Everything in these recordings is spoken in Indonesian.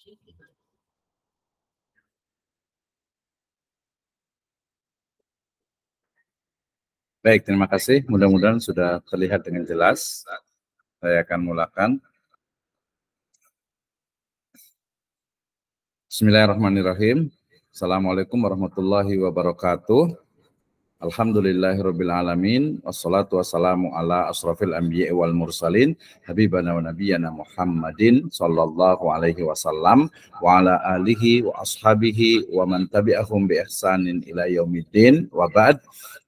Baik, terima kasih. Mudah-mudahan sudah terlihat dengan jelas. Saya akan mulakan. Bismillahirrahmanirrahim. Assalamualaikum warahmatullahi wabarakatuh. Alhamdulillahirabbil alamin. Wassalatu wassalamu ala asrofil anbiya'i wal mursalin habibana wa nabiyyana Muhammadin sallallahu alaihi wasallam wa ala alihi wa ashabihi wa man tabi'ahum bi ihsanin ila yaumiddin wa ba'd.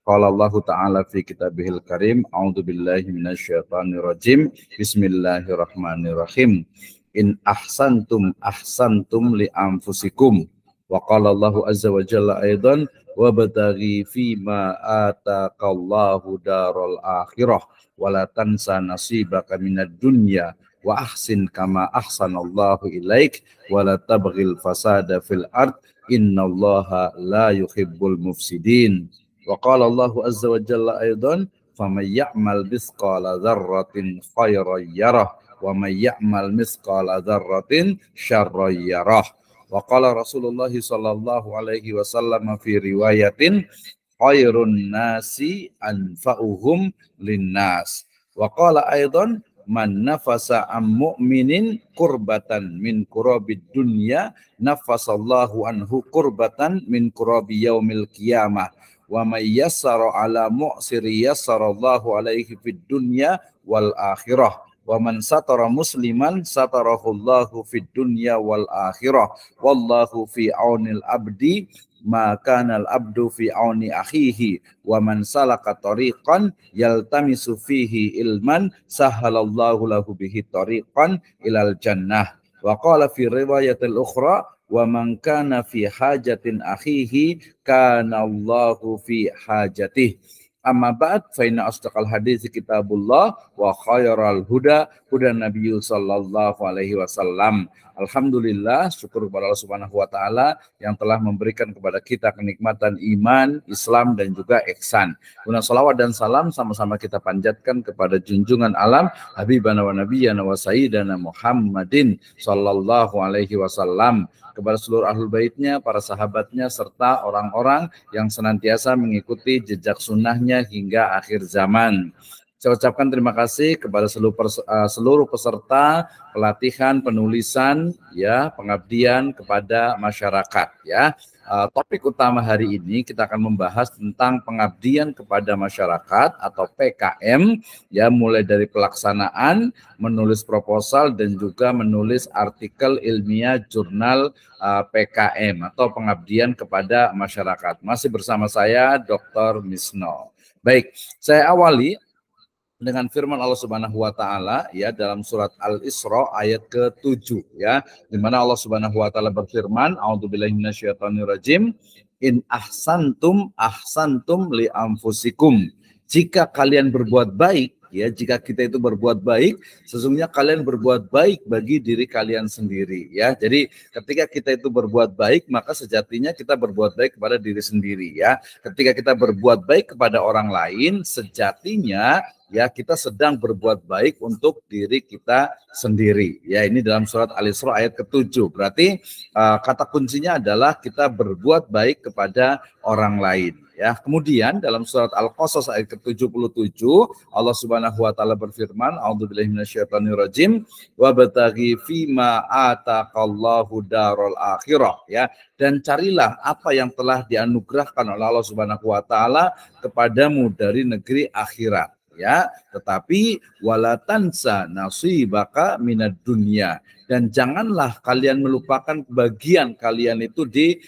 Qala Allah ta'ala fi kitabihil karim, a'udzu billahi minasyaitonir rajim. Bismillahirrahmanirrahim. In ahsantum ahsantum li anfusikum. Wa qala Allahu azza wa jalla aidan wabtaghi fima ataqallahu daral akhirah wala tansa nasibaka minad dunya wa ahsin kama ahsanallahu ilaik wala tabghil fasada fil ard innallaha la yuhibbul mufsidin. Wa qala Allahu azza wa jalla aidan faman ya'mal mithqala dzarratin khairan yarah wa may ya'mal mithqala dzarratin syarran yarah. Wa qala Rasulullah sallallahu alaihi wasallam fi riwayatin khairun nasi anfa'uhum linnas. Wa qala aidan man nafasa am mu'minin kurbatan min kurabid dunya nafasallahu anhu kurbatan min kurabi yaumil qiyamah. Wa may yassara ala mu'siri yassarallahu alaihi fid dunya wal akhirah. Wa man satara musliman satarahullahu fid dunya wal akhirah wallahu fi aunil abdi ma kana al abdu fi auni akhihi wa man salaka tariqan yaltamisu fihi ilman sahalallahu lahu bihi tariqan ilal jannah. Wa qala fi riwayatil ukhra wa man kana fi hajatin akhihi kana Allahu fi hajatihi. Amma ba'd fa inna asdaqal hadits kitabullah wa khairal huda huda nabiyyu sallallahu alaihi wasallam. Alhamdulillah, syukur kepada Allah Subhanahu wa taala yang telah memberikan kepada kita kenikmatan iman, Islam dan juga ihsan. Guna salawat dan salam sama-sama kita panjatkan kepada junjungan alam habibana wa nabiyyana wa sayyidana Muhammadin sallallahu alaihi wasallam, kepada seluruh ahlul baitnya, para sahabatnya, serta orang-orang yang senantiasa mengikuti jejak sunnahnya hingga akhir zaman. Saya ucapkan terima kasih kepada seluruh peserta pelatihan penulisan, ya, pengabdian kepada masyarakat, ya. Topik utama hari ini kita akan membahas tentang pengabdian kepada masyarakat atau PKM, ya, mulai dari pelaksanaan, menulis proposal dan juga menulis artikel ilmiah jurnal PKM atau pengabdian kepada masyarakat. Masih bersama saya Dr. Misno. Baik, saya awali dengan firman Allah Subhanahu wa taala, ya, dalam surat Al-Isra ayat ke-7, ya, di mana Allah Subhanahu wa taala berfirman, a'udzubillahi minasyaitonirrajim, in ahsantum ahsantum li anfusikum. Jika kalian berbuat baik, ya, jika kita itu berbuat baik, sesungguhnya kalian berbuat baik bagi diri kalian sendiri, ya. Jadi ketika kita itu berbuat baik, maka sejatinya kita berbuat baik kepada diri sendiri, ya. Ketika kita berbuat baik kepada orang lain, sejatinya, ya, kita sedang berbuat baik untuk diri kita sendiri, ya. Ini dalam surat Al-Isra ayat ke-7. Berarti kata kuncinya adalah kita berbuat baik kepada orang lain, ya. Kemudian dalam surat Al-Qasas ayat ke-77 Allah Subhanahu wa taala berfirman, a'udzubillahi minasyaitonirrajim, wabtaghi fima ataqallahu daral akhirah, ya, dan carilah apa yang telah dianugerahkan oleh Allah Subhanahu wa taala kepadamu dari negeri akhirat, ya. Tetapi wala tansa nasibaka minad dunya, dan janganlah kalian melupakan bagian kalian itu di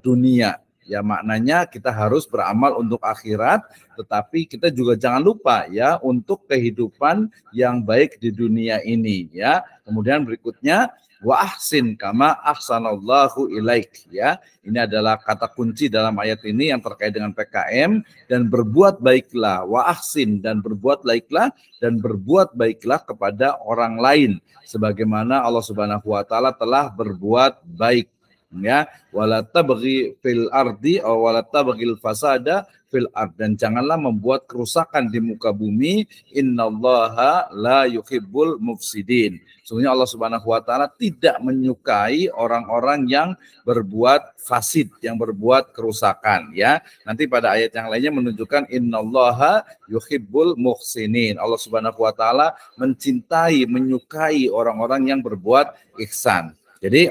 dunia. Ya, maknanya kita harus beramal untuk akhirat, tetapi kita juga jangan lupa, ya, untuk kehidupan yang baik di dunia ini, ya. Kemudian berikutnya wa ahsin kama ahsanallahu ilaik, ya. Ini adalah kata kunci dalam ayat ini yang terkait dengan PKM, dan berbuat baiklah, wa ahsin, dan berbuat baiklah kepada orang lain sebagaimana Allah Subhanahu wa taala telah berbuat baik ya, wala tabghi fil ardi aw wala tabghil fasada fil ard, dan janganlah membuat kerusakan di muka bumi. Innallaha la yuhibbul mufsidin. Sesungguhnya Allah Subhanahu wa taala tidak menyukai orang-orang yang berbuat fasid, yang berbuat kerusakan, ya. Nanti pada ayat yang lainnya menunjukkan innallaha yuhibbul muhsinin. Allah Subhanahu wa taala mencintai, menyukai orang-orang yang berbuat ihsan. Jadi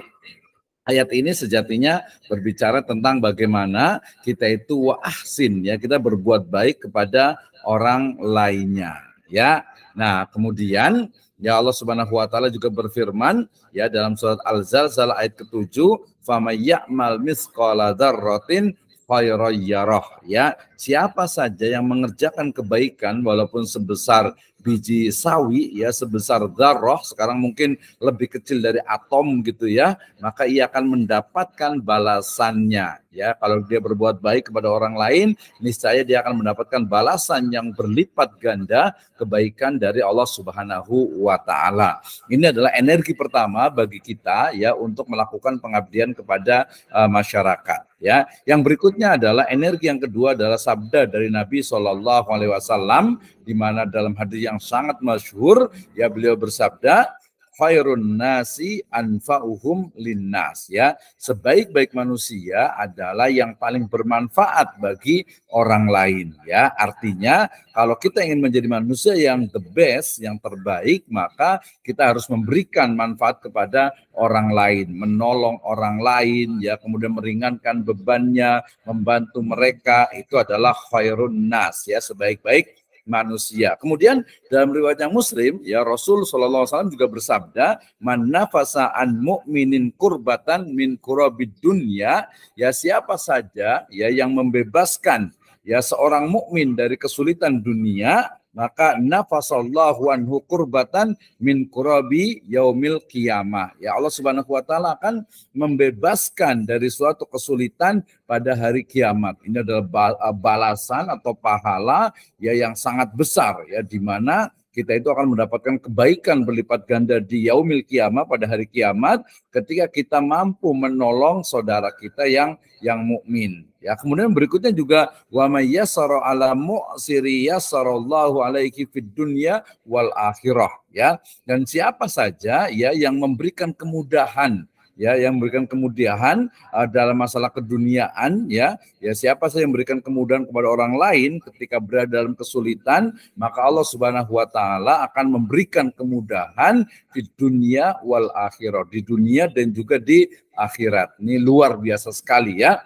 ayat ini sejatinya berbicara tentang bagaimana kita itu wa ahsin, ya, kita berbuat baik kepada orang lainnya, ya. Nah, kemudian ya Allah Subhanahu wa taala juga berfirman ya dalam surat Al-Zalzalah ayat ke-7, "Faman ya'mal mithqala dzarratin khairan yarah." Ya, siapa saja yang mengerjakan kebaikan walaupun sebesar biji sawi, ya, sebesar dzarrah, sekarang mungkin lebih kecil dari atom gitu ya, maka ia akan mendapatkan balasannya. Ya, kalau dia berbuat baik kepada orang lain, niscaya dia akan mendapatkan balasan yang berlipat ganda kebaikan dari Allah Subhanahu wa taala. Ini adalah energi pertama bagi kita ya untuk melakukan pengabdian kepada masyarakat, ya. Yang berikutnya adalah energi yang kedua adalah sabda dari Nabi Shallallahu alaihi wasallam, di mana dalam hadis yang sangat masyhur ya beliau bersabda, khairun nasi anfa'uhum linnas, ya, sebaik-baik manusia adalah yang paling bermanfaat bagi orang lain, ya. Artinya kalau kita ingin menjadi manusia yang the best, yang terbaik, maka kita harus memberikan manfaat kepada orang lain, menolong orang lain, ya, kemudian meringankan bebannya, membantu mereka, itu adalah khairun nas, ya, sebaik-baik manusia. Kemudian dalam riwayat yang Muslim, ya, Rasul sallallahu alaihi wasallam juga bersabda, "Man nafasa an mu'minin kurbatan min kurabid dunya," ya, siapa saja ya yang membebaskan ya seorang mukmin dari kesulitan dunia, maka nafasallahu anhu kurbatan min kurabi yaumil qiyamah. Ya, Allah Subhanahu wa taala akan membebaskan dari suatu kesulitan pada hari kiamat. Ini adalah balasan atau pahala ya yang sangat besar, ya, di mana kita itu akan mendapatkan kebaikan berlipat ganda di yaumil qiyamah, pada hari kiamat, ketika kita mampu menolong saudara kita yang mukmin. Ya, kemudian berikutnya juga wa may yassara ala mu'siri yassarallahu alaihi fid dunya wal akhirah, ya. Dan siapa saja ya yang memberikan kemudahan, ya, yang memberikan kemudahan dalam masalah keduniaan, ya, siapa saja yang memberikan kemudahan kepada orang lain ketika berada dalam kesulitan, maka Allah Subhanahu wa taala akan memberikan kemudahan di dunia wal akhirah, di dunia dan juga di akhirat. Ini luar biasa sekali, ya.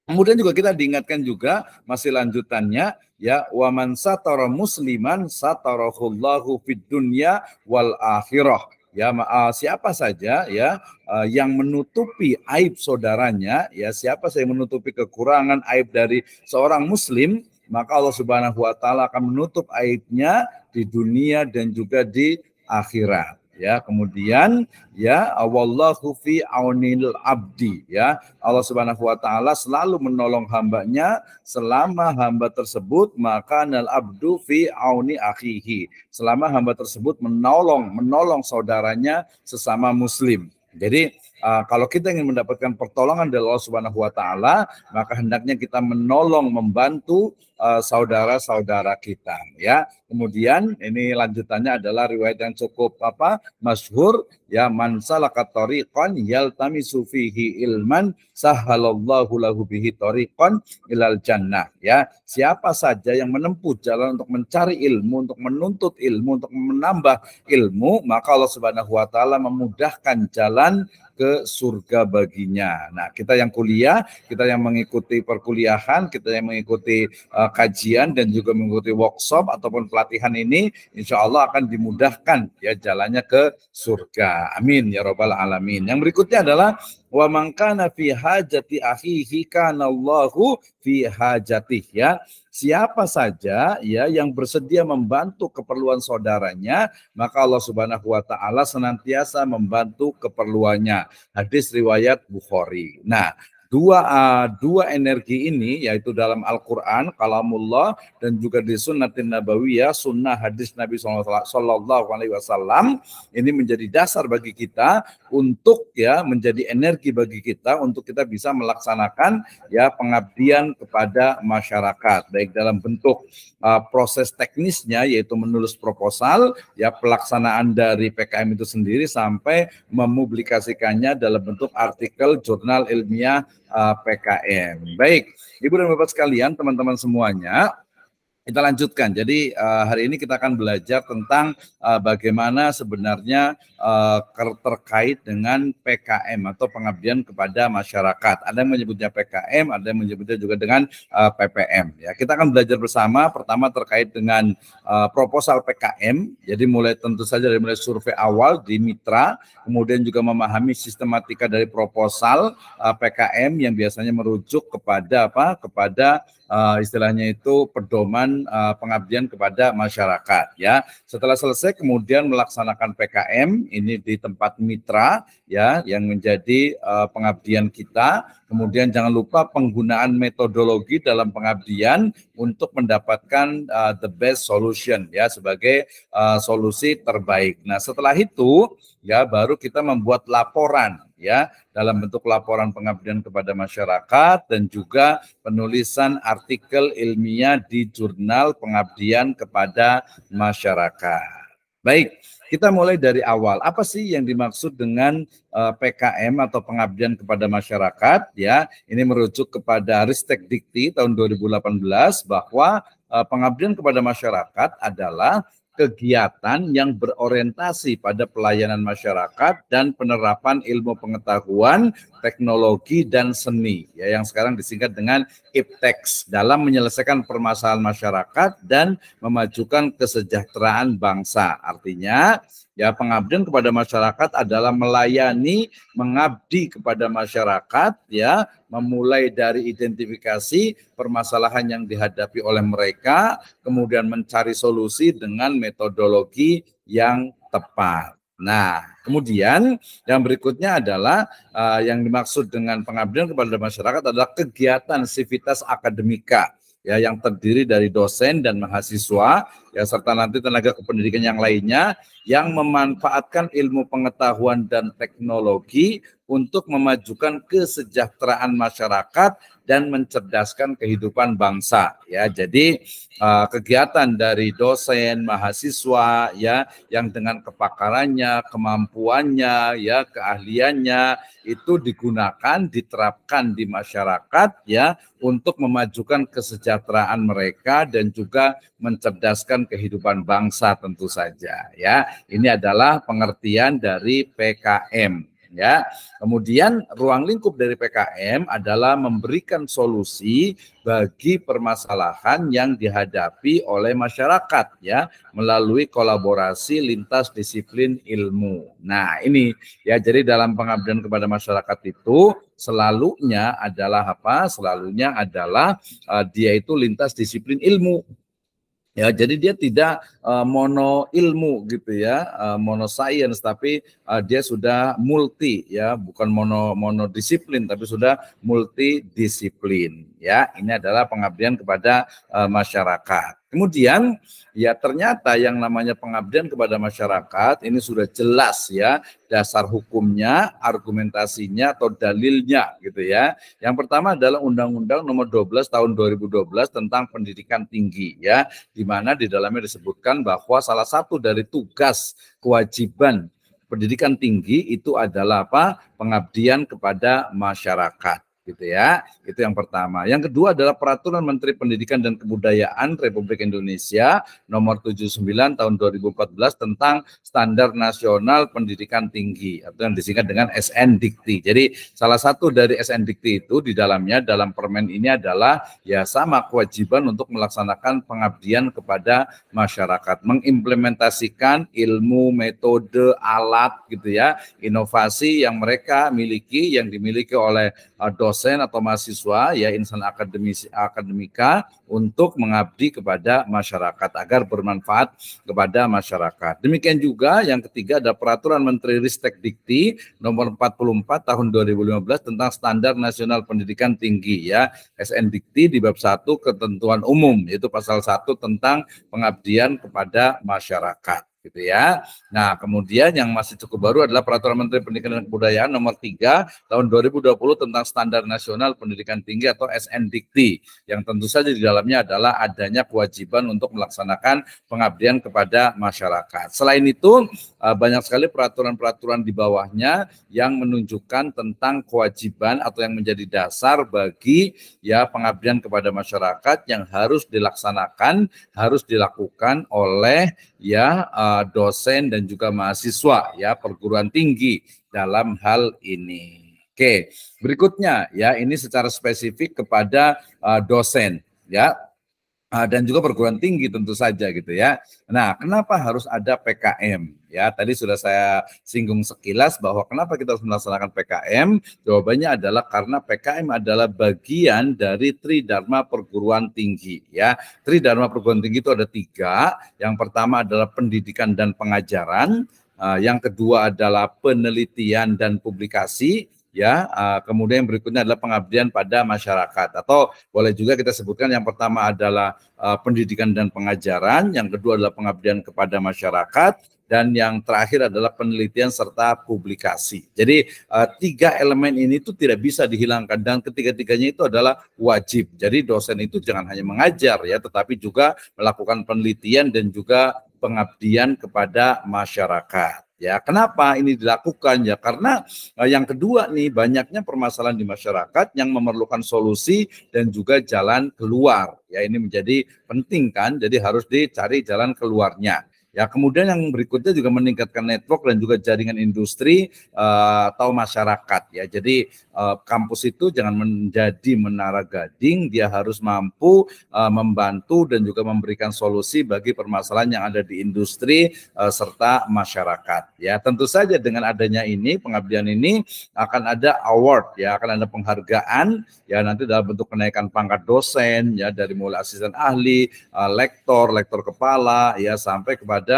Kemudian juga kita diingatkan juga masih lanjutannya, ya, wa man satara musliman satarahullahu fid dunya wal akhirah. Ya, siapa saja ya yang menutupi aib saudaranya, ya, siapa saja yang menutupi kekurangan aib dari seorang muslim, maka Allah Subhanahu wa taala akan menutup aibnya di dunia dan juga di akhirat. Ya, kemudian ya, wallahu fi aunil abdi, ya, Allah Subhanahu wa taala selalu menolong hambanya selama hamba tersebut maka nal abdu fi auni akhihi, selama hamba tersebut menolong saudaranya sesama muslim. Jadi kalau kita ingin mendapatkan pertolongan dari Allah Subhanahu wa taala, maka hendaknya kita menolong, membantu saudara-saudara kita, ya. Kemudian ini lanjutannya adalah riwayat yang cukup masyhur, ya, man salaka tariqan yaltamisu fihi ilman sahhalallahu lahu bihi tariqan ilal jannah, ya. Siapa saja yang menempuh jalan untuk mencari ilmu, untuk menuntut ilmu, untuk menambah ilmu, maka Allah Subhanahu wa taala memudahkan jalan ke surga baginya. Nah, kita yang kuliah, kita yang mengikuti perkuliahan, kita yang mengikuti kajian dan juga mengikuti workshop ataupun pelatihan ini, insya Allah akan dimudahkan ya jalannya ke surga. Amin ya rabbal alamin. Yang berikutnya adalah wa man kana fi hajati akhihi kana Allahu fi hajatih, ya. Siapa saja ya yang bersedia membantu keperluan saudaranya, maka Allah Subhanahu wa taala senantiasa membantu keperluannya. Hadis riwayat Bukhari. Nah, dua energi ini, yaitu dalam Al-Quran, kalamullah, dan juga di sunnatin nabawiyah, sunnah hadis Nabi Sallallahu Alaihi Wasallam, ini menjadi dasar bagi kita untuk ya menjadi energi bagi kita untuk kita bisa melaksanakan ya pengabdian kepada masyarakat, baik dalam bentuk proses teknisnya yaitu menulis proposal, ya pelaksanaan dari PKM itu sendiri sampai mempublikasikannya dalam bentuk artikel jurnal ilmiah PKM. Baik, Ibu dan Bapak sekalian, teman-teman semuanya, kita lanjutkan. Jadi hari ini kita akan belajar tentang bagaimana sebenarnya terkait dengan PKM atau pengabdian kepada masyarakat. Ada yang menyebutnya PKM, ada yang menyebutnya juga dengan PPM. Ya, kita akan belajar bersama. Pertama terkait dengan proposal PKM. Jadi tentu saja dari mulai survei awal di mitra, kemudian juga memahami sistematika dari proposal PKM yang biasanya merujuk kepada apa? Kepada istilahnya itu pedoman pengabdian kepada masyarakat ya. Setelah selesai kemudian melaksanakan PKM ini di tempat mitra ya yang menjadi pengabdian kita. Kemudian jangan lupa penggunaan metodologi dalam pengabdian untuk mendapatkan the best solution ya sebagai solusi terbaik. Nah, setelah itu ya baru kita membuat laporan ya dalam bentuk laporan pengabdian kepada masyarakat dan juga penulisan artikel ilmiah di jurnal pengabdian kepada masyarakat. Baik, kita mulai dari awal. Apa sih yang dimaksud dengan PKM atau pengabdian kepada masyarakat? Ya, ini merujuk kepada Ristek Dikti tahun 2018 bahwa pengabdian kepada masyarakat adalah kegiatan yang berorientasi pada pelayanan masyarakat dan penerapan ilmu pengetahuan, teknologi, dan seni, ya, yang sekarang disingkat dengan IPTEX, dalam menyelesaikan permasalahan masyarakat dan memajukan kesejahteraan bangsa. Artinya, ya pengabdian kepada masyarakat adalah melayani, mengabdi kepada masyarakat, ya, memulai dari identifikasi permasalahan yang dihadapi oleh mereka, kemudian mencari solusi dengan metodologi yang tepat. Nah, kemudian yang berikutnya adalah yang dimaksud dengan pengabdian kepada masyarakat adalah kegiatan sivitas akademika ya yang terdiri dari dosen dan mahasiswa ya serta nanti tenaga kependidikan yang lainnya yang memanfaatkan ilmu pengetahuan dan teknologi untuk memajukan kesejahteraan masyarakat dan mencerdaskan kehidupan bangsa ya. Jadi kegiatan dari dosen, mahasiswa ya yang dengan kepakarannya, kemampuannya ya, keahliannya itu digunakan, diterapkan di masyarakat ya untuk memajukan kesejahteraan mereka dan juga mencerdaskan kehidupan bangsa tentu saja ya. Ini adalah pengertian dari PKM ya. Kemudian ruang lingkup dari PKM adalah memberikan solusi bagi permasalahan yang dihadapi oleh masyarakat ya melalui kolaborasi lintas disiplin ilmu. Nah, ini ya jadi dalam pengabdian kepada masyarakat itu selalunya adalah apa? Selalunya adalah dia itu lintas disiplin ilmu. Ya, jadi dia tidak mono ilmu gitu ya, mono science, tapi dia sudah multi ya, bukan monodisiplin tapi sudah multidisiplin ya. Ini adalah pengabdian kepada masyarakat. Kemudian ya ternyata yang namanya pengabdian kepada masyarakat ini sudah jelas ya dasar hukumnya, argumentasinya atau dalilnya gitu ya. Yang pertama adalah Undang-Undang Nomor 12 Tahun 2012 tentang Pendidikan Tinggi ya, di mana di dalamnya disebutkan bahwa salah satu dari tugas kewajiban pendidikan tinggi itu adalah apa? Pengabdian kepada masyarakat. Gitu ya, itu yang pertama. Yang kedua adalah Peraturan Menteri Pendidikan dan Kebudayaan Republik Indonesia Nomor 79 Tahun 2014 tentang Standar Nasional Pendidikan Tinggi atau yang disingkat dengan SN Dikti. Jadi salah satu dari SN Dikti itu di dalamnya dalam permen ini adalah ya sama kewajiban untuk melaksanakan pengabdian kepada masyarakat, mengimplementasikan ilmu, metode, alat gitu ya, inovasi yang mereka miliki, yang dimiliki oleh dosen dosen atau mahasiswa, ya insan akademika untuk mengabdi kepada masyarakat agar bermanfaat kepada masyarakat. Demikian juga yang ketiga ada Peraturan Menteri Ristek Dikti nomor 44 tahun 2015 tentang Standar Nasional Pendidikan Tinggi, ya SN Dikti di bab 1 ketentuan umum, yaitu pasal 1 tentang pengabdian kepada masyarakat, gitu ya. Nah, kemudian yang masih cukup baru adalah Peraturan Menteri Pendidikan dan Kebudayaan nomor 3 tahun 2020 tentang Standar Nasional Pendidikan Tinggi atau SN Dikti, yang tentu saja di dalamnya adalah adanya kewajiban untuk melaksanakan pengabdian kepada masyarakat. Selain itu, banyak sekali peraturan-peraturan di bawahnya yang menunjukkan tentang kewajiban atau yang menjadi dasar bagi ya pengabdian kepada masyarakat yang harus dilaksanakan, harus dilakukan oleh ya dosen dan juga mahasiswa ya perguruan tinggi dalam hal ini. Oke, berikutnya ya ini secara spesifik kepada dosen ya dan juga perguruan tinggi tentu saja gitu ya. Nah, kenapa harus ada PKM? Ya, tadi sudah saya singgung sekilas bahwa kenapa kita harus melaksanakan PKM? Jawabannya adalah karena PKM adalah bagian dari Tridharma Perguruan Tinggi. Ya, Tridharma Perguruan Tinggi itu ada 3. Yang pertama adalah pendidikan dan pengajaran. Yang kedua adalah penelitian dan publikasi. Ya, kemudian yang berikutnya adalah pengabdian pada masyarakat, atau boleh juga kita sebutkan yang pertama adalah pendidikan dan pengajaran, yang kedua adalah pengabdian kepada masyarakat, dan yang terakhir adalah penelitian serta publikasi. Jadi 3 elemen ini itu tidak bisa dihilangkan dan ketiga-tiganya itu adalah wajib. Jadi dosen itu jangan hanya mengajar ya, tetapi juga melakukan penelitian dan juga pengabdian kepada masyarakat. Ya, kenapa ini dilakukan? Ya, karena yang kedua nih, banyaknya permasalahan di masyarakat yang memerlukan solusi dan juga jalan keluar. Ya, ini menjadi penting kan, jadi harus dicari jalan keluarnya. Ya, kemudian yang berikutnya juga meningkatkan network dan juga jaringan industri atau masyarakat. Ya, jadi kampus itu jangan menjadi menara gading, dia harus mampu membantu dan juga memberikan solusi bagi permasalahan yang ada di industri serta masyarakat. Ya, tentu saja dengan adanya ini, pengabdian ini akan ada award, ya, akan ada penghargaan, ya nanti dalam bentuk kenaikan pangkat dosen, ya dari mulai asisten ahli, lektor, lektor kepala, ya sampai kepada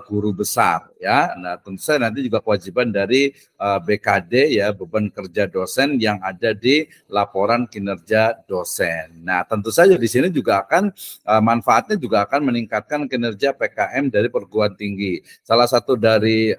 guru besar, ya. Nah, tentu saja nanti juga kewajiban dari BKD, ya beban kerja dosen yang ada di laporan kinerja dosen. Nah, tentu saja di sini juga akan manfaatnya juga akan meningkatkan kinerja PKM dari perguruan tinggi. Salah satu dari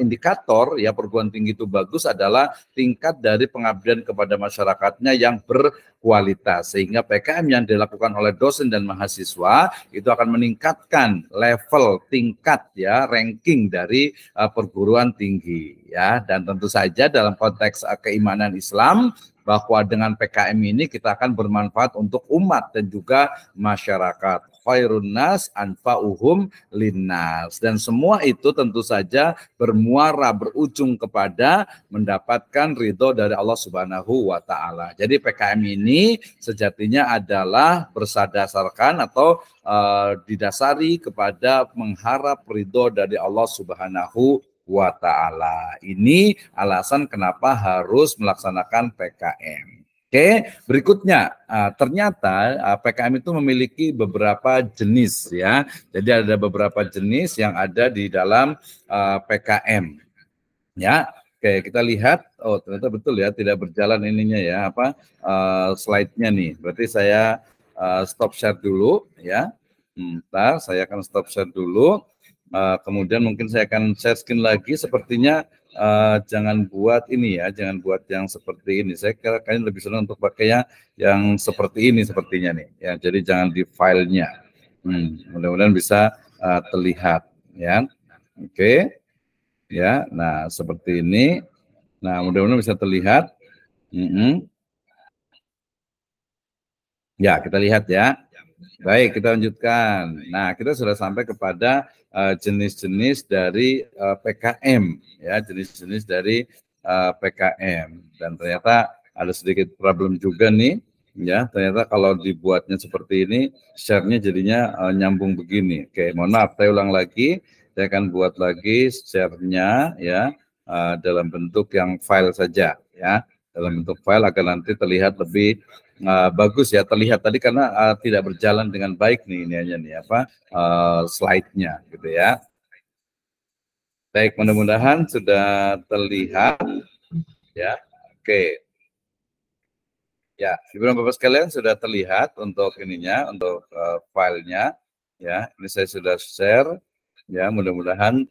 indikator ya perguruan tinggi itu bagus adalah tingkat dari pengabdian kepada masyarakatnya yang berkualitas, sehingga PKM yang dilakukan oleh dosen dan mahasiswa itu akan meningkatkan level tingkat ya ranking dari perguruan tinggi ya. Dan tentu saja dalam konteks keimanan Islam bahwa dengan PKM ini kita akan bermanfaat untuk umat dan juga masyarakat. Khairun nas anfa'uhum linnas. Dan semua itu tentu saja bermuara, berujung kepada mendapatkan ridho dari Allah Subhanahu wa Ta'ala. Jadi PKM ini sejatinya adalah berdasarkan atau didasari kepada mengharap ridho dari Allah Subhanahu wa Ta'ala. Ini alasan kenapa harus melaksanakan PKM. Oke, berikutnya ternyata PKM itu memiliki beberapa jenis ya. Jadi ada beberapa jenis yang ada di dalam PKM. Ya, oke kita lihat. Oh ternyata betul ya, tidak berjalan ininya ya apa slide-nya nih. Berarti saya stop share dulu ya. Bentar, saya akan stop share dulu. Kemudian mungkin saya akan share screen lagi. Sepertinya jangan buat ini ya, jangan buat yang seperti ini. Saya kira kalian lebih senang untuk pakai yang seperti ini sepertinya nih. Ya, jadi jangan di filenya. Mudah-mudahan bisa terlihat ya. Oke. Ya, nah seperti ini. Nah, mudah-mudahan bisa terlihat. Ya, kita lihat ya. Baik, kita lanjutkan. Nah, kita sudah sampai kepada jenis-jenis dari PKM, ya, jenis-jenis dari PKM. Dan ternyata ada sedikit problem juga nih, ya. Ternyata kalau dibuatnya seperti ini, share-nya jadinya nyambung begini. Oke, mohon maaf, saya ulang lagi. Saya akan buat lagi share-nya, ya, dalam bentuk yang file saja, ya. dalam bentuk file agar nanti terlihat lebih bagus ya, terlihat tadi karena tidak berjalan dengan baik nih slide-nya gitu ya. Baik, mudah-mudahan sudah terlihat ya. Oke. Ya, Ibu dan Bapak sekalian sudah terlihat untuk ininya, untuk filenya, ya. Ini saya sudah share, ya. Mudah-mudahan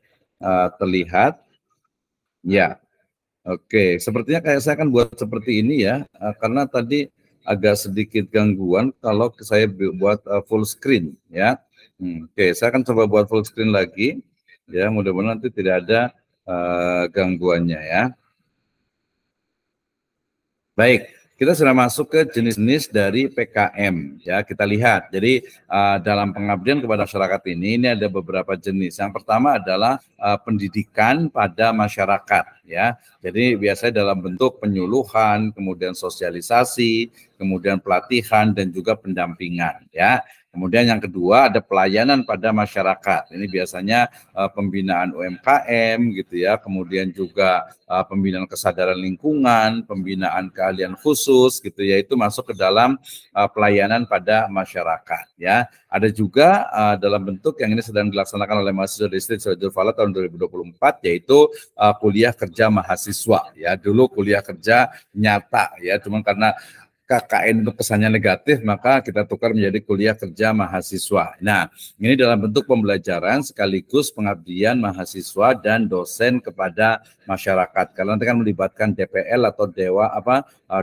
terlihat, ya. Oke, sepertinya kayak saya akan buat seperti ini ya, karena tadi agak sedikit gangguan kalau saya buat full screen, ya. Oke, saya akan coba buat full screen lagi, ya. Mudah-mudahan nanti tidak ada gangguannya ya. Baik, kita sudah masuk ke jenis-jenis dari PKM ya. Kita lihat. Jadi dalam pengabdian kepada masyarakat ini ada beberapa jenis. Yang pertama adalah pendidikan pada masyarakat ya. Jadi biasanya dalam bentuk penyuluhan, kemudian sosialisasi, kemudian pelatihan dan juga pendampingan ya. Kemudian yang kedua ada pelayanan pada masyarakat. Ini biasanya pembinaan UMKM gitu ya, kemudian juga pembinaan kesadaran lingkungan, pembinaan keahlian khusus gitu ya, itu masuk ke dalam pelayanan pada masyarakat ya. Ada juga dalam bentuk yang ini sedang dilaksanakan oleh mahasiswa distrik Siratul Falah tahun 2024 yaitu kuliah kerja mahasiswa ya. Dulu kuliah kerja nyata ya, cuman karena KKN itu kesannya negatif, maka kita tukar menjadi kuliah kerja mahasiswa. Nah, ini dalam bentuk pembelajaran sekaligus pengabdian mahasiswa dan dosen kepada masyarakat. Karena nanti kan melibatkan DPL atau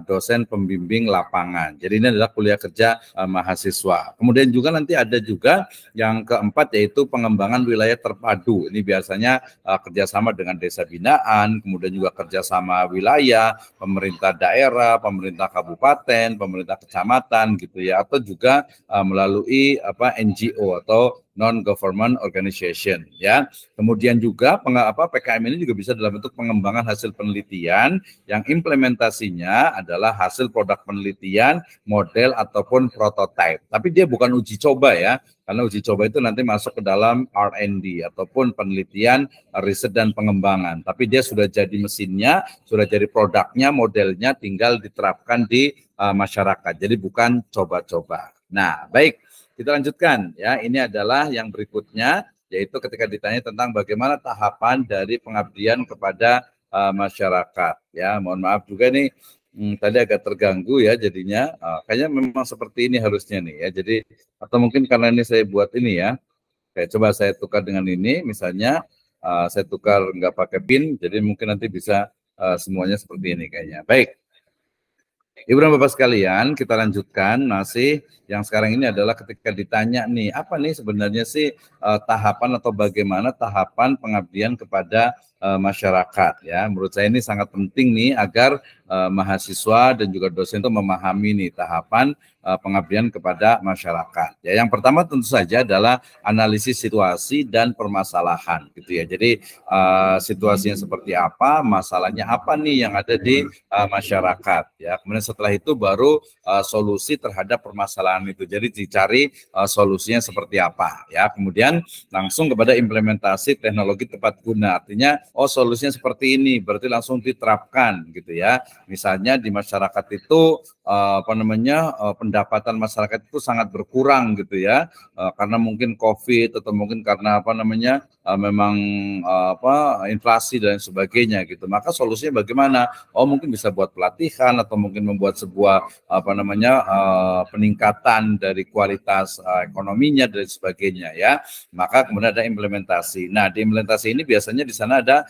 dosen pembimbing lapangan. Jadi ini adalah kuliah kerja mahasiswa. Kemudian juga nanti ada juga yang keempat yaitu pengembangan wilayah terpadu. Ini biasanya kerjasama dengan desa binaan, kemudian juga kerjasama wilayah, pemerintah daerah, pemerintah kabupaten, pemerintah kecamatan gitu ya, atau juga melalui NGO atau non-government organization ya. Kemudian juga PKM ini juga bisa dalam bentuk pengembangan hasil penelitian yang implementasinya adalah hasil produk penelitian, model ataupun prototype. Tapi dia bukan uji coba ya, karena uji coba itu nanti masuk ke dalam R&D ataupun penelitian, riset dan pengembangan. Tapi dia sudah jadi mesinnya, sudah jadi produknya, modelnya tinggal diterapkan di masyarakat. Jadi bukan coba-coba. Nah, baik. Kita lanjutkan ya. Ini adalah yang berikutnya, yaitu ketika ditanya tentang bagaimana tahapan dari pengabdian kepada masyarakat. Ya, mohon maaf juga nih tadi agak terganggu ya jadinya. Kayaknya memang seperti ini harusnya nih ya. Jadi atau mungkin karena ini saya buat ini ya. Oke, coba saya tukar dengan ini. Misalnya saya tukar nggak pakai pin, jadi mungkin nanti bisa semuanya seperti ini kayaknya. Baik. Ibu dan Bapak sekalian, kita lanjutkan masih yang sekarang ini adalah ketika ditanya nih, apa nih sebenarnya sih tahapan atau bagaimana tahapan pengabdian kepada masyarakat ya. Menurut saya ini sangat penting nih agar mahasiswa dan juga dosen itu memahami nih tahapan pengabdian kepada masyarakat. Ya, yang pertama tentu saja adalah analisis situasi dan permasalahan gitu ya. Jadi situasinya seperti apa, masalahnya apa nih yang ada di masyarakat ya. Kemudian setelah itu baru solusi terhadap permasalahan itu. Jadi dicari solusinya seperti apa ya. Kemudian langsung kepada implementasi teknologi tepat guna. Artinya solusinya seperti ini, berarti langsung diterapkan gitu ya. Misalnya di masyarakat itu pendapatan masyarakat itu sangat berkurang gitu ya, karena mungkin COVID atau mungkin karena memang inflasi dan sebagainya gitu. Maka solusinya bagaimana? Mungkin bisa buat pelatihan atau mungkin membuat sebuah peningkatan dari kualitas ekonominya dan sebagainya ya. Maka kemudian ada implementasi. Nah, di implementasi ini biasanya di sana ada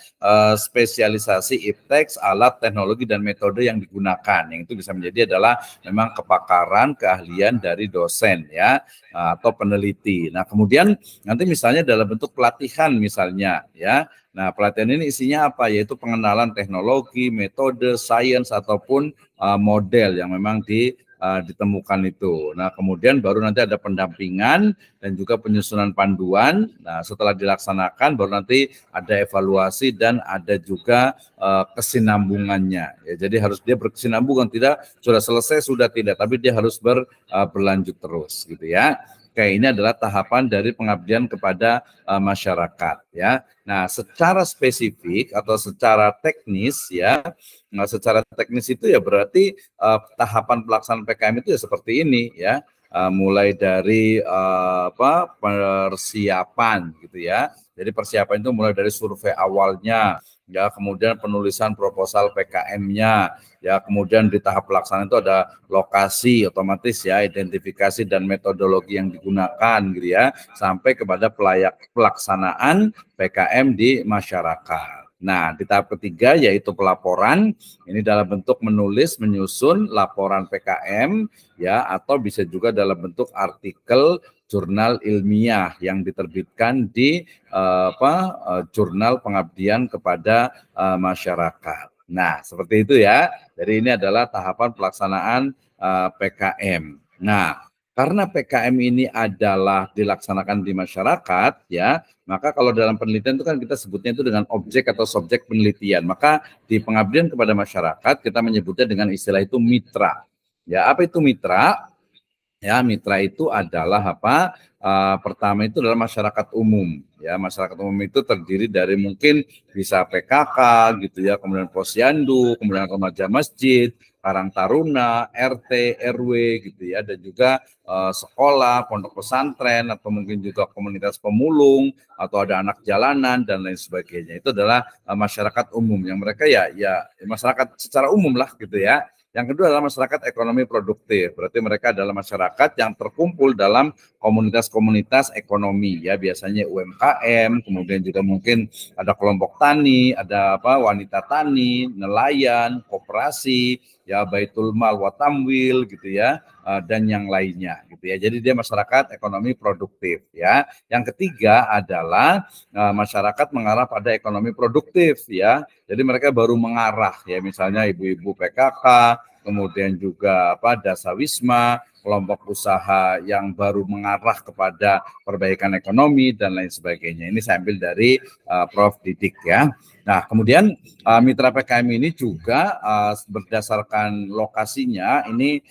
spesialisasi iptek, alat, teknologi dan metode yang digunakan. Yang itu bisa menjadi adalah memang kepakaran, keahlian dari dosen ya atau peneliti. Nah, kemudian nanti misalnya dalam bentuk pelatihan misalnya ya. Nah, pelatihan ini isinya apa? Yaitu pengenalan teknologi, metode, sains ataupun model yang memang ditemukan itu. Nah, kemudian baru nanti ada pendampingan dan juga penyusunan panduan. Nah, setelah dilaksanakan baru nanti ada evaluasi dan ada juga kesinambungannya. Ya, jadi harus dia berkesinambungan, tidak sudah selesai sudah tidak, tapi dia harus berlanjut terus gitu ya. Oke, ini adalah tahapan dari pengabdian kepada masyarakat ya. Nah, secara spesifik atau secara teknis ya, secara teknis itu ya berarti tahapan pelaksanaan PKM itu ya seperti ini ya. Mulai dari persiapan gitu ya. Jadi persiapan itu mulai dari survei awalnya, ya, kemudian penulisan proposal PKM-nya, ya, kemudian di tahap pelaksanaan itu ada lokasi otomatis ya, identifikasi dan metodologi yang digunakan gitu ya, sampai kepada pelaksanaan PKM di masyarakat. Nah, di tahap ketiga yaitu pelaporan, ini dalam bentuk menulis, menyusun laporan PKM ya, atau bisa juga dalam bentuk artikel jurnal ilmiah yang diterbitkan di jurnal pengabdian kepada masyarakat. Nah, seperti itu ya. Jadi ini adalah tahapan pelaksanaan PKM. Nah, karena PKM ini adalah dilaksanakan di masyarakat ya, maka kalau dalam penelitian itu kan kita sebutnya itu dengan objek atau subjek penelitian. Maka di pengabdian kepada masyarakat kita menyebutnya dengan istilah itu mitra. Ya, apa itu mitra? Ya, mitra itu adalah apa? Pertama itu adalah masyarakat umum. Ya, masyarakat umum itu terdiri dari mungkin bisa PKK gitu ya, kemudian posyandu, kemudian remaja masjid, karang taruna, RT, RW gitu ya, dan juga sekolah, pondok pesantren, atau mungkin juga komunitas pemulung, atau ada anak jalanan dan lain sebagainya. Itu adalah masyarakat umum yang mereka ya masyarakat secara umum lah gitu ya. Yang kedua adalah masyarakat ekonomi produktif. Berarti mereka adalah masyarakat yang terkumpul dalam komunitas-komunitas ekonomi ya, biasanya UMKM, kemudian juga mungkin ada kelompok tani, ada wanita tani, nelayan, koperasi, ya baitul mal wa tamwil gitu ya, dan yang lainnya gitu ya. Jadi dia masyarakat ekonomi produktif ya. Yang ketiga adalah masyarakat mengarah pada ekonomi produktif ya. Jadi mereka baru mengarah ya, misalnya ibu-ibu PKK, kemudian juga dasawisma, kelompok usaha yang baru mengarah kepada perbaikan ekonomi dan lain sebagainya. Ini saya ambil dari Prof. Didik ya. Nah, kemudian mitra PKM ini juga berdasarkan lokasinya ini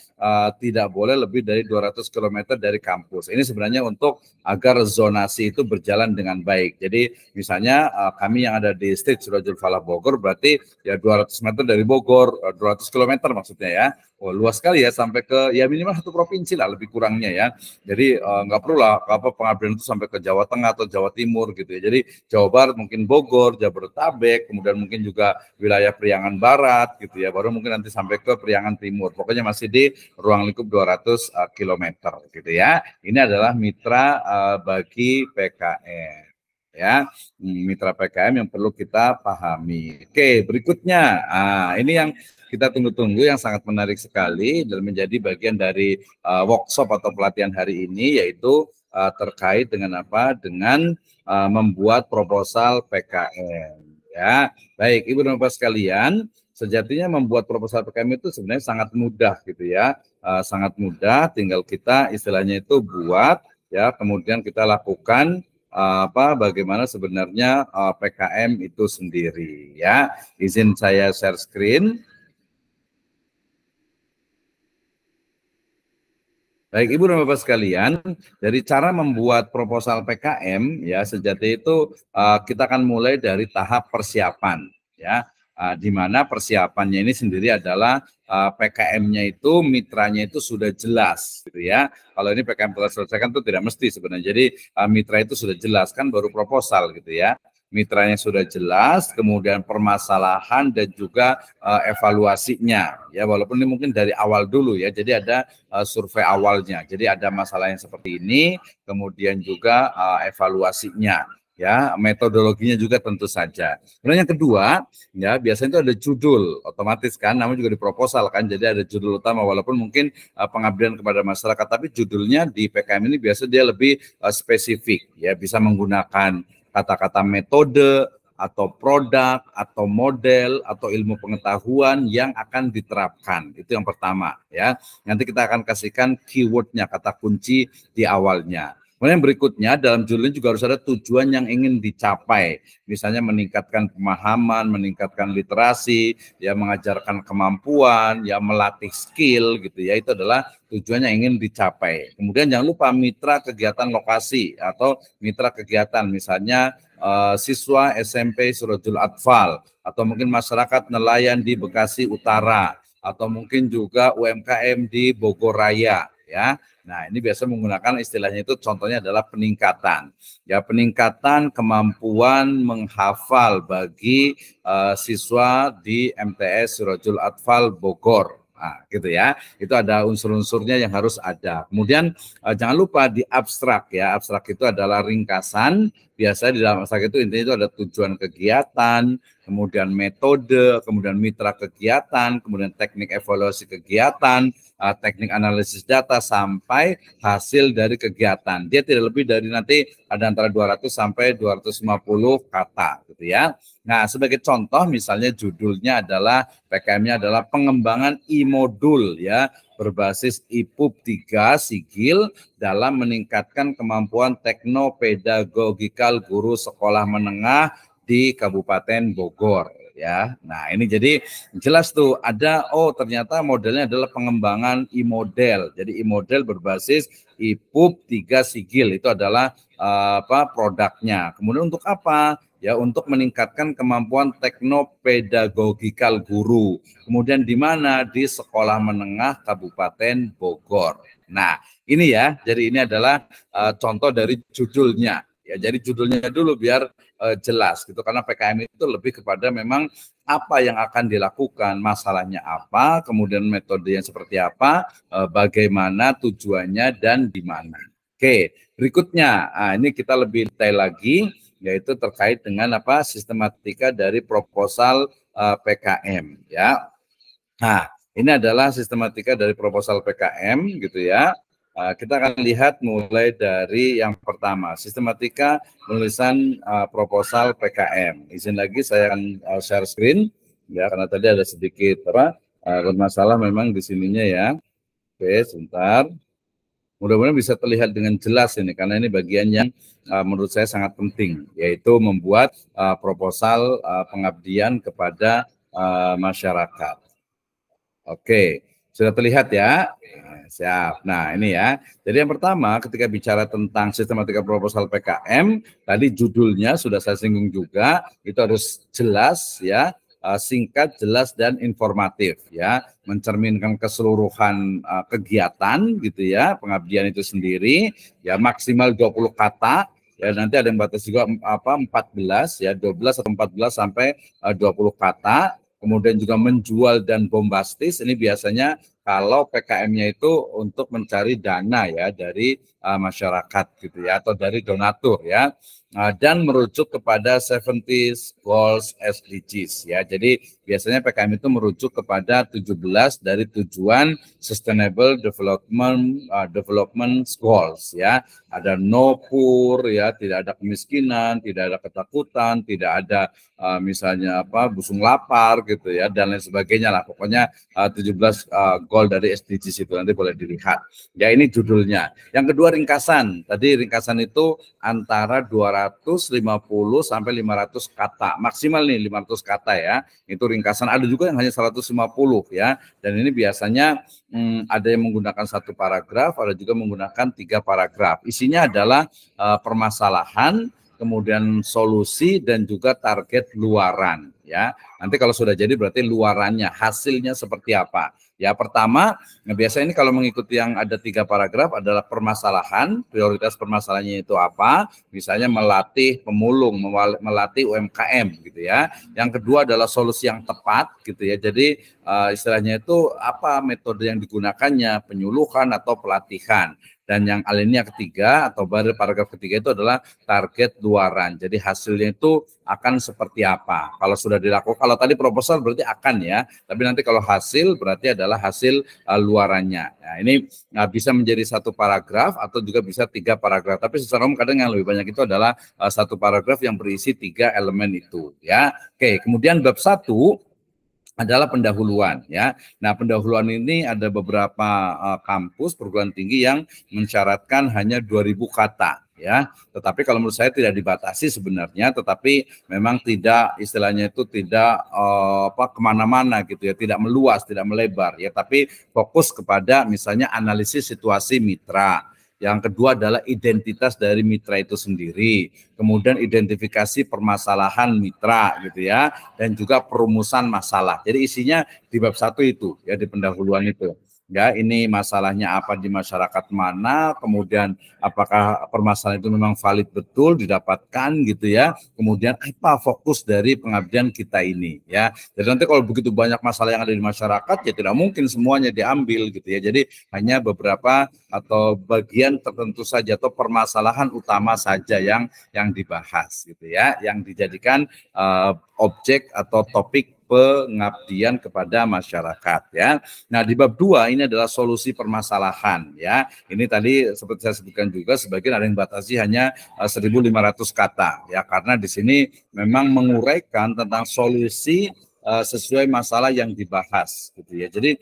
tidak boleh lebih dari 200 km dari kampus. Ini sebenarnya untuk agar zonasi itu berjalan dengan baik. Jadi misalnya kami yang ada di Street Surajul Falah Bogor berarti ya 200 meter dari Bogor, 200 km maksudnya ya. Oh, luas sekali ya, sampai ke ya minimal satu provinsi lah lebih kurangnya ya. Jadi nggak perlu lah pengabdian itu sampai ke Jawa Tengah atau Jawa Timur gitu ya. Jadi Jawa Barat mungkin Bogor, Jabodetabek, kemudian mungkin juga wilayah Priangan Barat gitu ya. Baru mungkin nanti sampai ke Priangan Timur. Pokoknya masih di ruang lingkup 200 km gitu ya. Ini adalah mitra bagi PKM. Ya, mitra PKM yang perlu kita pahami. Oke, berikutnya, ini yang kita tunggu-tunggu, yang sangat menarik sekali dan menjadi bagian dari workshop atau pelatihan hari ini, yaitu terkait dengan apa? Dengan membuat proposal PKM. Ya, baik, Ibu dan Bapak sekalian, sejatinya membuat proposal PKM itu sebenarnya sangat mudah gitu ya, sangat mudah. Tinggal kita istilahnya itu buat, ya, kemudian kita lakukan bagaimana sebenarnya PKM itu sendiri ya. Izin saya share screen. Baik, Ibu dan Bapak sekalian, dari cara membuat proposal PKM ya, sejati itu kita akan mulai dari tahap persiapan ya, di mana persiapannya ini sendiri adalah PKM-nya itu, mitranya itu sudah jelas gitu ya. Kalau ini PKM telah selesaikan itu tidak mesti sebenarnya. Jadi mitra itu sudah jelas kan, baru proposal gitu ya. Mitranya sudah jelas, kemudian permasalahan dan juga evaluasinya ya, walaupun ini mungkin dari awal dulu ya. Jadi ada survei awalnya. Jadi ada masalah yang seperti ini, kemudian juga evaluasinya. Ya, metodologinya juga tentu saja. Kemudian yang kedua, ya biasanya itu ada judul, otomatis kan, namanya juga di proposal kan, jadi ada judul utama, walaupun mungkin pengabdian kepada masyarakat, tapi judulnya di PKM ini biasa dia lebih spesifik, ya bisa menggunakan kata-kata metode, atau produk, atau model, atau ilmu pengetahuan yang akan diterapkan. Itu yang pertama ya. Nanti kita akan kasihkan keywordnya, kata kunci di awalnya. Kemudian berikutnya dalam judulnya juga harus ada tujuan yang ingin dicapai. Misalnya meningkatkan pemahaman, meningkatkan literasi, ya mengajarkan kemampuan, ya melatih skill gitu ya. Itu adalah tujuan yang ingin dicapai. Kemudian jangan lupa mitra kegiatan lokasi atau mitra kegiatan, misalnya siswa SMP Surajul Atfal atau mungkin masyarakat nelayan di Bekasi Utara atau mungkin juga UMKM di Bogor Raya ya. Nah, ini biasa menggunakan istilahnya itu contohnya adalah peningkatan. Ya, peningkatan kemampuan menghafal bagi siswa di MTS Surajul Atfal Bogor. Nah, gitu ya. Itu ada unsur-unsurnya yang harus ada. Kemudian jangan lupa di abstrak ya. Abstrak itu adalah ringkasan. Biasanya di dalam abstrak itu intinya itu ada tujuan kegiatan, kemudian metode, kemudian mitra kegiatan, kemudian teknik evaluasi kegiatan, teknik analisis data sampai hasil dari kegiatan. Dia tidak lebih dari nanti ada antara 200 sampai 250 kata gitu ya. Nah, sebagai contoh misalnya judulnya adalah PKM-nya adalah pengembangan e-modul ya berbasis IPUB 3 Sigil dalam meningkatkan kemampuan teknopedagogikal guru sekolah menengah di Kabupaten Bogor ya. Nah, ini jadi jelas tuh ada ternyata modelnya adalah pengembangan e-model. Jadi e-model berbasis IPUB 3 Sigil itu adalah produknya. Kemudian untuk apa? Ya, untuk meningkatkan kemampuan teknopedagogikal guru. Kemudian di mana? Di Sekolah Menengah Kabupaten Bogor. Nah, ini ya. Jadi ini adalah contoh dari judulnya. Ya, jadi judulnya dulu biar jelas gitu, karena PKM itu lebih kepada memang apa yang akan dilakukan, masalahnya apa, kemudian metodenya seperti apa, bagaimana tujuannya dan di mana. Oke, berikutnya, ini kita lebih detail lagi, yaitu terkait dengan apa sistematika dari proposal PKM ya. Nah, ini adalah sistematika dari proposal PKM gitu ya. Kita akan lihat mulai dari yang pertama, sistematika penulisan proposal PKM. Izin lagi saya akan share screen ya, karena tadi ada sedikit masalah memang di sininya ya. Oke, sebentar. Mudah-mudahan bisa terlihat dengan jelas ini, karena ini bagian yang menurut saya sangat penting, yaitu membuat proposal pengabdian kepada masyarakat. Oke, sudah terlihat ya? Siap. Nah, ini ya. Jadi yang pertama, ketika bicara tentang sistematika proposal PKM, tadi judulnya sudah saya singgung juga, itu harus jelas ya, singkat, jelas dan informatif ya, mencerminkan keseluruhan kegiatan gitu ya, pengabdian itu sendiri ya, maksimal 20 kata ya, nanti ada yang batas juga 14 ya, 12 atau 14 sampai 20 kata. Kemudian juga menjual dan bombastis, ini biasanya kalau PKM-nya itu untuk mencari dana ya dari masyarakat gitu ya, atau dari donatur ya. Dan merujuk kepada 70 Goals SDGs ya. Jadi biasanya PKM itu merujuk kepada 17 dari tujuan Sustainable Development Goals ya. Ada no poor ya, tidak ada kemiskinan, tidak ada ketakutan, tidak ada misalnya busung lapar gitu ya, dan lain sebagainya lah. Pokoknya 17 goal dari SDGs itu nanti boleh dilihat. Ya, ini judulnya. Yang kedua ringkasan. Tadi ringkasan itu antara 250 sampai 500 kata. Maksimal nih 500 kata ya. Itu ringkasan. Ada juga yang hanya 150 ya. Dan ini biasanya ada yang menggunakan 1 paragraf, ada juga menggunakan 3 paragraf. Isinya adalah permasalahan, kemudian solusi dan juga target luaran ya. Nanti kalau sudah jadi berarti luarannya, hasilnya seperti apa. Ya, pertama, biasanya ini kalau mengikuti yang ada 3 paragraf adalah permasalahan, prioritas permasalahannya itu apa? Misalnya melatih pemulung, melatih UMKM gitu ya. Yang kedua adalah solusi yang tepat gitu ya. Jadi istilahnya itu apa metode yang digunakannya, penyuluhan atau pelatihan. Dan yang alinea ketiga atau baru paragraf ketiga itu adalah target luaran. Jadi hasilnya itu akan seperti apa. Kalau sudah dilakukan, kalau tadi proposal berarti akan ya, tapi nanti kalau hasil berarti adalah hasil luarannya. Nah, ini bisa menjadi 1 paragraf atau juga bisa 3 paragraf. Tapi secara umum kadang yang lebih banyak itu adalah 1 paragraf yang berisi 3 elemen itu ya. Oke, kemudian bab 1 adalah pendahuluan ya. Nah, pendahuluan ini ada beberapa kampus perguruan tinggi yang mensyaratkan hanya 2.000 kata ya. Tetapi kalau menurut saya tidak dibatasi sebenarnya, tetapi memang tidak istilahnya itu tidak kemana-mana gitu ya, tidak meluas, tidak melebar ya, tapi fokus kepada misalnya analisis situasi mitra. Yang kedua adalah identitas dari mitra itu sendiri, kemudian identifikasi permasalahan mitra gitu ya, dan juga perumusan masalah. Jadi isinya di bab 1 itu ya, di pendahuluan itu. Ya, ini masalahnya apa di masyarakat mana, kemudian apakah permasalahan itu memang valid betul didapatkan gitu ya. Kemudian apa fokus dari pengabdian kita ini ya. Jadi nanti kalau begitu banyak masalah yang ada di masyarakat ya tidak mungkin semuanya diambil gitu ya. Jadi hanya beberapa atau bagian tertentu saja atau permasalahan utama saja yang dibahas gitu ya, yang dijadikan objek atau topik pengabdian kepada masyarakat ya. Nah, di bab 2 ini adalah solusi permasalahan ya. Ini tadi seperti saya sebutkan juga sebagian ada yang batasi hanya 1.500 kata ya, karena di sini memang menguraikan tentang solusi sesuai masalah yang dibahas gitu ya. Jadi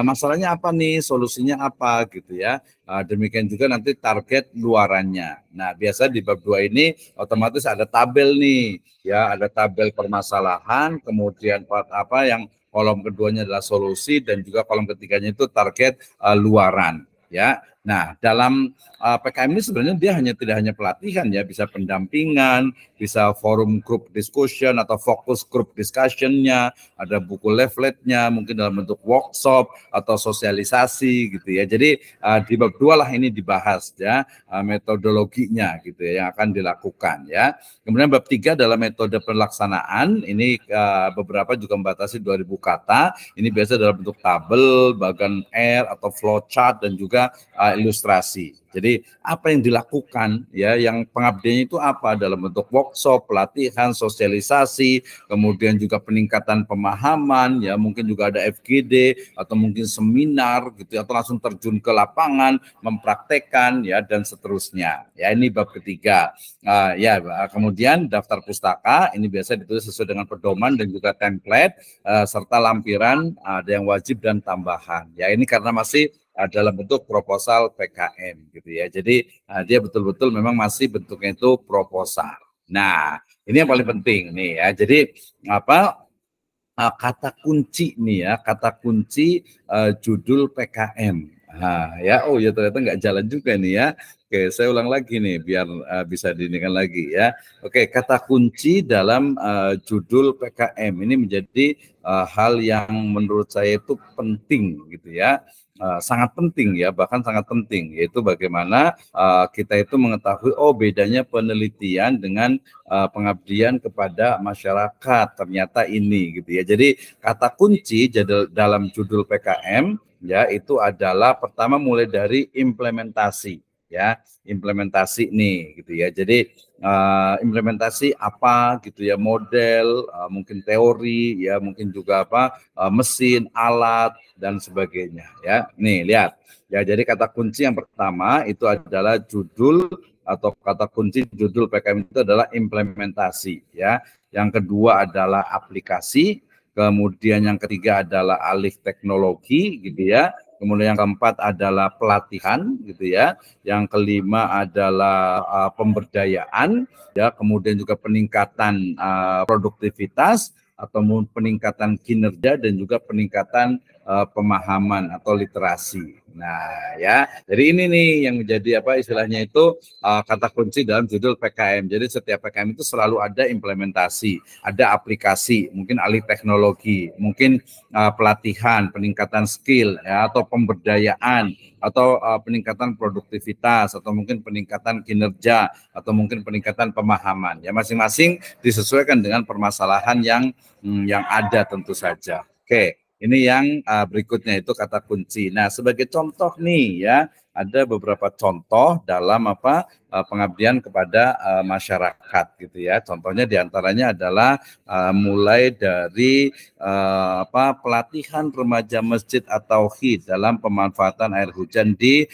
masalahnya apa nih, solusinya apa gitu ya. Demikian juga nanti target luarannya. Nah, biasa di bab 2 ini otomatis ada tabel nih ya, ada tabel permasalahan, kemudian part apa yang kolom keduanya adalah solusi, dan juga kolom ketiganya itu target luaran ya. Nah, dalam PKM ini sebenarnya dia tidak hanya pelatihan ya, bisa pendampingan, bisa forum group discussion atau fokus group discussion-nya, ada buku leafletnya, mungkin dalam bentuk workshop atau sosialisasi gitu ya. Jadi di bab 2 lah ini dibahas ya, metodologinya gitu ya yang akan dilakukan ya. Kemudian bab 3 adalah metode pelaksanaan, ini beberapa juga membatasi 2.000 kata, ini biasa dalam bentuk tabel, bagan R atau flowchart, dan juga ilustrasi. Jadi apa yang dilakukan ya, yang pengabdiannya itu apa dalam bentuk workshop, pelatihan, sosialisasi, kemudian juga peningkatan pemahaman ya, mungkin juga ada FGD atau mungkin seminar gitu, atau langsung terjun ke lapangan mempraktekkan ya, dan seterusnya. Ya, ini bab ketiga. Kemudian daftar pustaka ini biasa ditulis sesuai dengan pedoman dan juga template serta lampiran, ada yang wajib dan tambahan. Ya, ini karena masih dalam bentuk proposal PKM gitu ya. Jadi dia betul-betul memang masih bentuknya itu proposal. Nah, ini yang paling penting nih ya. Jadi kata kunci nih ya, kata kunci judul PKM. Nah, ya, oh ya ternyata nggak jalan juga nih ya. Oke, saya ulang lagi nih biar bisa dinikan lagi ya. Oke, kata kunci dalam judul PKM ini menjadi hal yang menurut saya itu penting gitu ya. Sangat penting ya, bahkan sangat penting, yaitu bagaimana kita itu mengetahui bedanya penelitian dengan pengabdian kepada masyarakat, ternyata ini gitu ya. Jadi kata kunci dalam judul PKM ya itu adalah pertama mulai dari implementasi ya, implementasi nih gitu ya. Jadi implementasi apa gitu ya, model, mungkin teori ya, mungkin juga mesin, alat dan sebagainya ya. Nih lihat ya, jadi kata kunci yang pertama itu adalah judul atau kata kunci judul PKM itu adalah implementasi ya. Yang kedua adalah aplikasi, kemudian yang ketiga adalah alih teknologi gitu ya. Kemudian yang keempat adalah pelatihan gitu ya. Yang kelima adalah pemberdayaan ya, kemudian juga peningkatan produktivitas atau peningkatan kinerja dan juga peningkatan pemahaman atau literasi. Nah, ya. Jadi ini nih yang menjadi istilahnya itu kata kunci dalam judul PKM. Jadi setiap PKM itu selalu ada implementasi, ada aplikasi, mungkin alih teknologi, mungkin pelatihan, peningkatan skill ya, atau pemberdayaan, atau peningkatan produktivitas, atau mungkin peningkatan kinerja, atau mungkin peningkatan pemahaman. Ya, masing-masing disesuaikan dengan permasalahan yang ada tentu saja. Oke, ini yang berikutnya itu kata kunci. Nah, sebagai contoh nih ya, ada beberapa contoh dalam pengabdian kepada masyarakat gitu ya. Contohnya diantaranya adalah mulai dari pelatihan remaja masjid at-tauhid dalam pemanfaatan air hujan di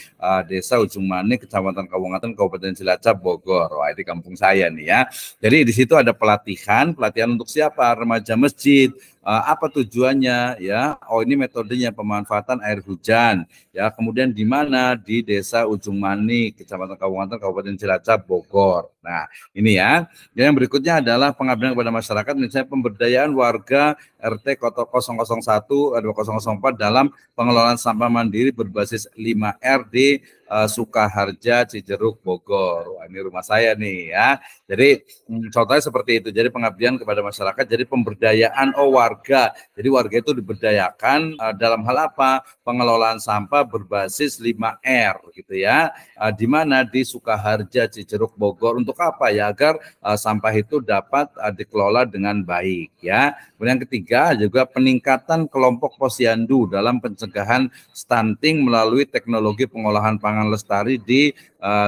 Desa Ujung Manik, Kecamatan Kawungatan, Kabupaten Cilacap, Bogor. Wah, ini kampung saya nih ya. Jadi di situ ada pelatihan untuk siapa? Remaja masjid. apa tujuannya ya? Oh, ini metodenya pemanfaatan air hujan ya. Kemudian di mana? Di Desa Ujung Manik, Kecamatan Kabupaten Cilacap, Bogor. Nah, ini ya. Yang berikutnya adalah pengabdian kepada masyarakat, misalnya pemberdayaan warga RT 001 2004 dalam pengelolaan sampah mandiri berbasis 5R di Sukaharja, Cijeruk, Bogor. Wah, ini rumah saya nih ya. Jadi contohnya seperti itu. Jadi pengabdian kepada masyarakat, jadi pemberdayaan warga. Jadi warga itu diberdayakan dalam hal apa? Pengelolaan sampah berbasis 5R gitu ya. Di mana? Di Sukaharja, Cijeruk, Bogor. Untuk apa ya? Agar sampah itu dapat dikelola dengan baik ya. Kemudian yang ketiga juga peningkatan kelompok posyandu dalam pencegahan stunting melalui teknologi pengolahan pangan lestari di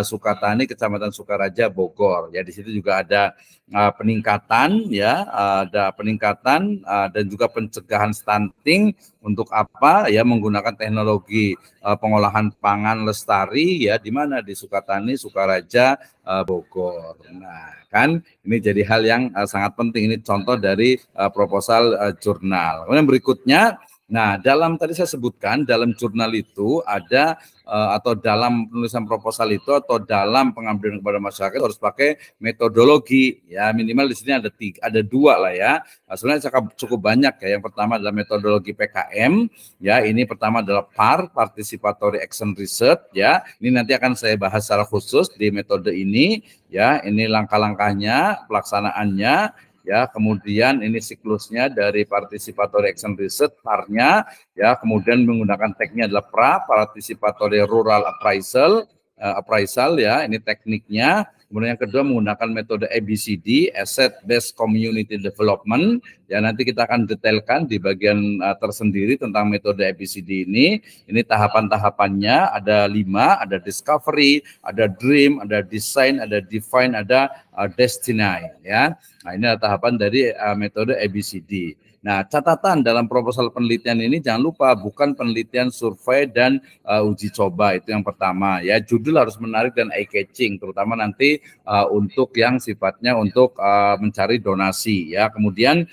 Sukatani, Kecamatan Sukaraja, Bogor. Ya, di situ juga ada peningkatan ya, ada peningkatan dan juga pencegahan stunting untuk apa? Ya, menggunakan teknologi pengolahan pangan lestari ya, di mana di Sukatani, Sukaraja, Bogor. Nah, kan ini jadi hal yang sangat penting. Ini contoh dari proposal jurnal. Kemudian berikutnya, nah dalam tadi saya sebutkan dalam jurnal itu ada atau dalam penulisan proposal itu atau dalam pengabdian kepada masyarakat harus pakai metodologi ya, minimal di sini ada dua lah ya. Sebenarnya cukup banyak ya. Yang pertama adalah metodologi PKM ya, ini pertama adalah PAR, Participatory Action Research ya. Ini nanti akan saya bahas secara khusus di metode ini ya. Ini langkah-langkahnya, pelaksanaannya ya, kemudian ini siklusnya dari Participatory Action Research, PAR-nya ya, kemudian menggunakan tekniknya adalah Participatory Rural Appraisal ya, ini tekniknya. Kemudian yang kedua menggunakan metode ABCD, Asset Based Community Development ya, nanti kita akan detailkan di bagian tersendiri tentang metode ABCD ini. Ini tahapan-tahapannya ada 5, ada discovery, ada dream, ada design, ada define, ada destiny ya. Nah, ini adalah tahapan dari metode ABCD. Nah, catatan dalam proposal penelitian ini jangan lupa bukan penelitian survei dan uji coba, itu yang pertama ya. Judul harus menarik dan eye catching, terutama nanti untuk yang sifatnya untuk mencari donasi ya. Kemudian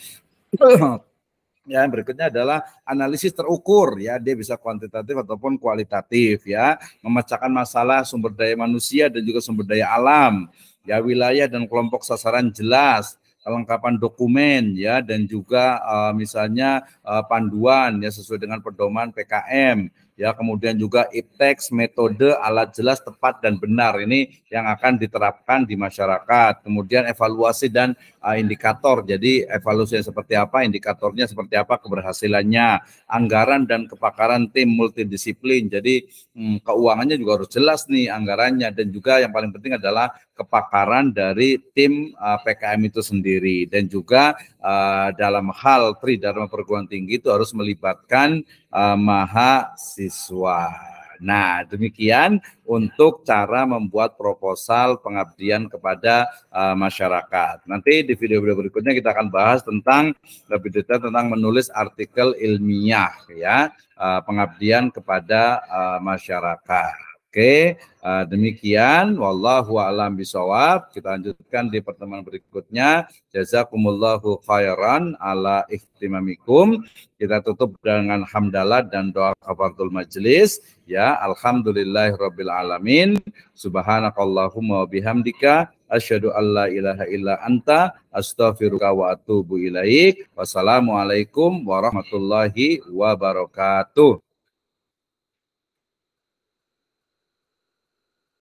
ya, berikutnya adalah analisis terukur ya, dia bisa kuantitatif ataupun kualitatif ya, memecahkan masalah sumber daya manusia dan juga sumber daya alam ya, wilayah dan kelompok sasaran jelas, kelengkapan dokumen ya, dan juga misalnya panduan ya sesuai dengan pedoman PKM ya, kemudian juga ipteks, metode, alat jelas, tepat dan benar, ini yang akan diterapkan di masyarakat. Kemudian evaluasi dan indikator, jadi evaluasinya seperti apa, indikatornya seperti apa, keberhasilannya, anggaran dan kepakaran tim multidisiplin, jadi keuangannya juga harus jelas nih anggarannya, dan juga yang paling penting adalah kepakaran dari tim PKM itu sendiri, dan juga dalam hal Tridharma perguruan tinggi itu harus melibatkan mahasiswa. Nah, demikian untuk cara membuat proposal pengabdian kepada masyarakat. Nanti di video-video berikutnya kita akan bahas tentang lebih detail tentang menulis artikel ilmiah ya, pengabdian kepada masyarakat. Oke, demikian. Wallahu a'lam bishawab. Kita lanjutkan di pertemuan berikutnya. Jazakumullahu khairan ala ihtimamikum. Kita tutup dengan hamdalah dan doa kafaratul majelis. Ya, alhamdulillahirabbil alamin. Subhanakallahumma wa bihamdika asyhadu alla ilaha illa anta astaghfiruka wa atubu ilaik. Wassalamualaikum warahmatullahi wabarakatuh.